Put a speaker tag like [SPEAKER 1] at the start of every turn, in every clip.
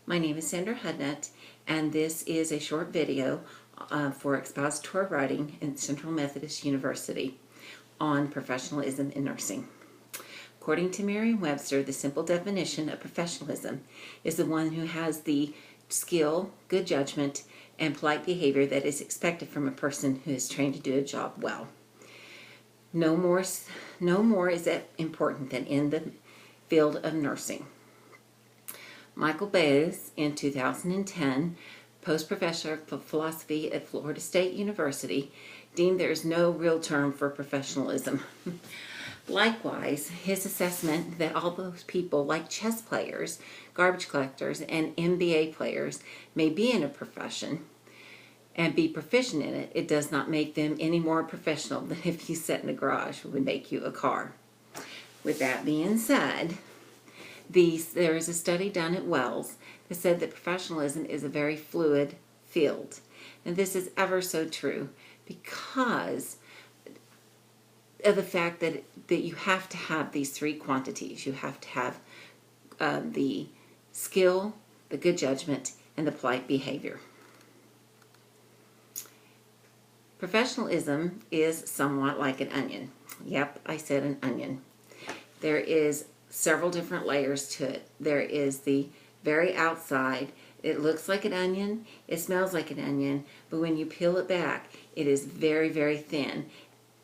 [SPEAKER 1] My name is Sandra Hudnut, and this is a short video for expository writing in Central Methodist University on professionalism in nursing. According to Merriam-Webster, the simple definition of professionalism is the one who has the skill, good judgment, and polite behavior that is expected from a person who is trained to do a job well. No more is that important than in the field of nursing. Michael Baez, in 2010, post-professor of philosophy at Florida State University, deemed there is no real term for professionalism. Likewise, his assessment that all those people like chess players, garbage collectors, and NBA players may be in a profession and be proficient in it, it does not make them any more professional than if you sat in a garage would make you a car. With that being said, there is a study done at Wells that said that professionalism is a very fluid field. And this is ever so true because of the fact that you have to have these three quantities. You have to have the skill, the good judgment, and the polite behavior. Professionalism is somewhat like an onion. Yep, I said an onion. There is several different layers to it. There is the very outside. It looks like an onion, it smells like an onion, but when you peel it back, it is very, very thin.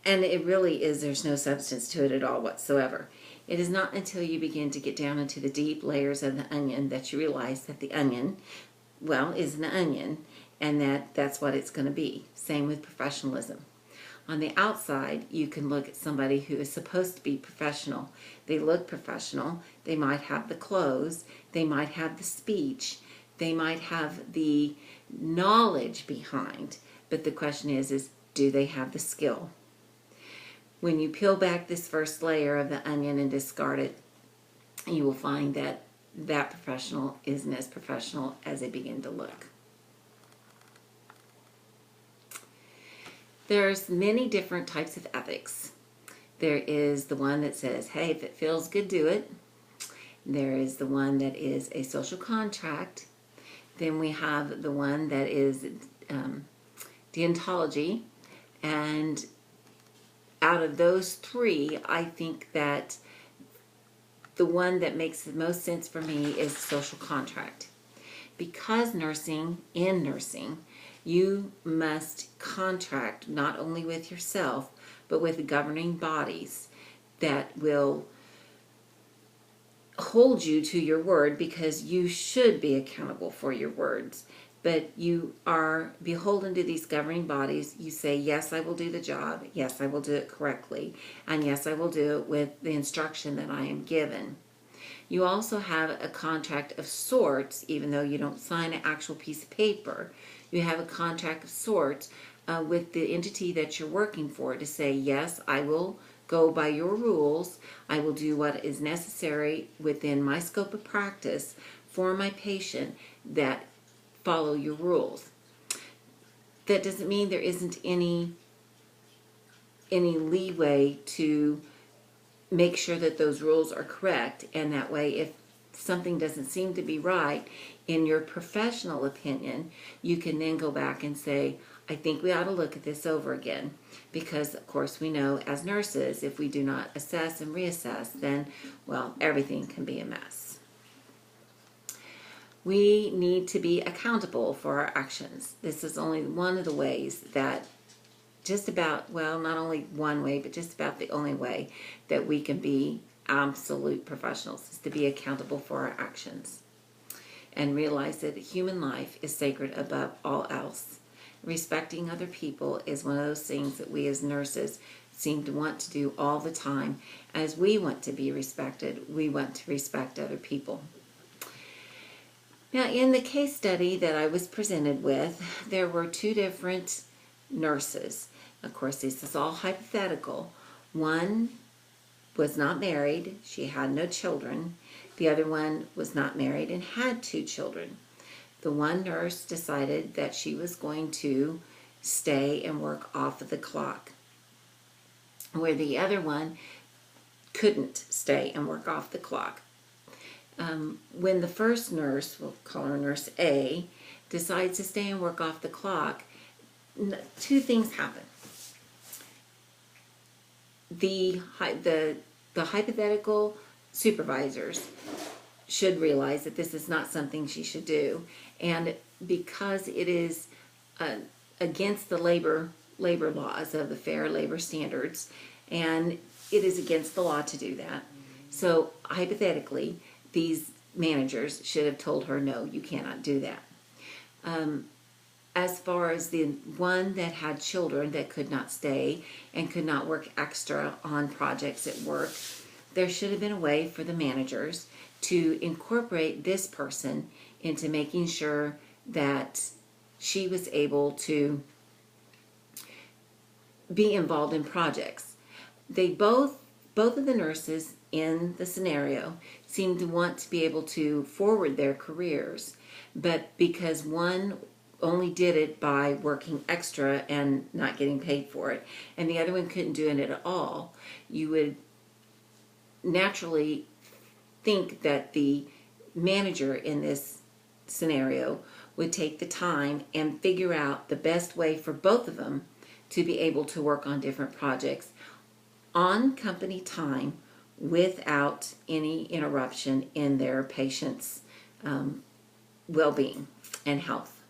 [SPEAKER 1] And it really is, there's no substance to it at all whatsoever. It is not until you begin to get down into the deep layers of the onion that you realize that the onion, well, is an onion, and that's what it's going to be. Same with professionalism. On the outside, you can look at somebody who is supposed to be professional. They look professional. They might have the clothes. They might have the speech. They might have the knowledge behind. But the question is do they have the skill? When you peel back this first layer of the onion and discard it, you will find that that professional isn't as professional as they begin to look. There's many different types of ethics. There is the one that says, hey, if it feels good, do it. There is the one that is a social contract. Then we have the one that is deontology. And out of those three, I think that the one that makes the most sense for me is social contract. Because in nursing, you must contract not only with yourself, but with the governing bodies that will hold you to your word, because you should be accountable for your words. But you are beholden to these governing bodies. You say, yes, I will do the job. Yes, I will do it correctly. And yes, I will do it with the instruction that I am given. You also have a contract of sorts, even though you don't sign an actual piece of paper. You have a contract of sorts with the entity that you're working for to say, yes, I will go by your rules. I will do what is necessary within my scope of practice for my patient that follow your rules. That doesn't mean there isn't any leeway to make sure that those rules are correct, and that way if something doesn't seem to be right in your professional opinion, you can then go back and say, I think we ought to look at this over again, because of course we know as nurses, if we do not assess and reassess, then, well, everything can be a mess. We need to be accountable for our actions. This is only one of the ways that just about, well, not only one way, but just about the only way that we can be absolute professionals is to be accountable for our actions and realize that human life is sacred above all else. Respecting other people is one of those things that we as nurses seem to want to do all the time. As we want to be respected, we want to respect other people. Now, in the case study that I was presented with, there were two different nurses. Of course, this is all hypothetical. One was not married. She had no children. The other one was not married and had 2 children. The one nurse decided that she was going to stay and work off of the clock, where the other one couldn't stay and work off the clock. When the first nurse, we'll call her Nurse A, decides to stay and work off the clock, two things happen. The hypothetical supervisors should realize that this is not something she should do, and because it is against the labor laws of the Fair Labor Standards, and it is against the law to do that. So hypothetically, these managers should have told her, no, you cannot do that. As far as the one that had children that could not stay and could not work extra on projects at work, there should have been a way for the managers to incorporate this person into making sure that she was able to be involved in projects. They both of the nurses in the scenario seemed to want to be able to forward their careers, but because one only did it by working extra and not getting paid for it, and the other one couldn't do it at all, you would naturally think that the manager in this scenario would take the time and figure out the best way for both of them to be able to work on different projects on company time without any interruption in their patients' well-being and health.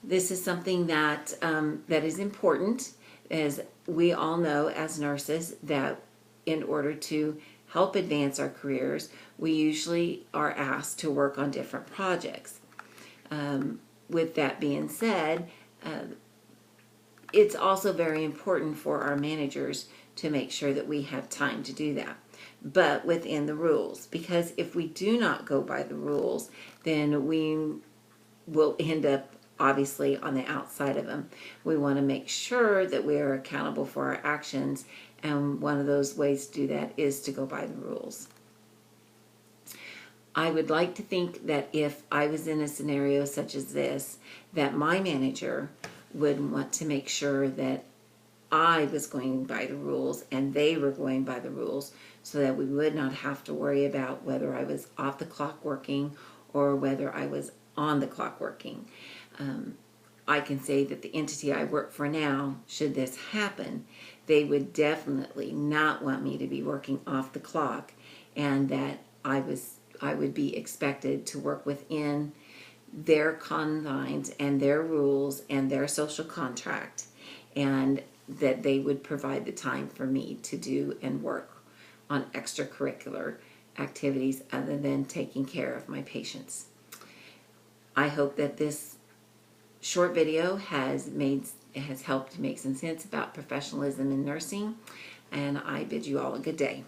[SPEAKER 1] This is something that that is important, as we all know as nurses, that in order to help advance our careers, we usually are asked to work on different projects. With that being said, it's also very important for our managers to make sure that we have time to do that, but within the rules, because if we do not go by the rules, then we will end up obviously on the outside of them. We want to make sure that we are accountable for our actions, and one of those ways to do that is to go by the rules. I would like to think that if I was in a scenario such as this, that my manager would want to make sure that I was going by the rules and they were going by the rules, so that we would not have to worry about whether I was off the clock working or whether I was on the clock working. I can say that the entity I work for now, should this happen, they would definitely not want me to be working off the clock, and that I would be expected to work within their confines and their rules and their social contract, and that they would provide the time for me to do and work on extracurricular activities other than taking care of my patients. I hope that this short video has helped to make some sense about professionalism in nursing, and I bid you all a good day.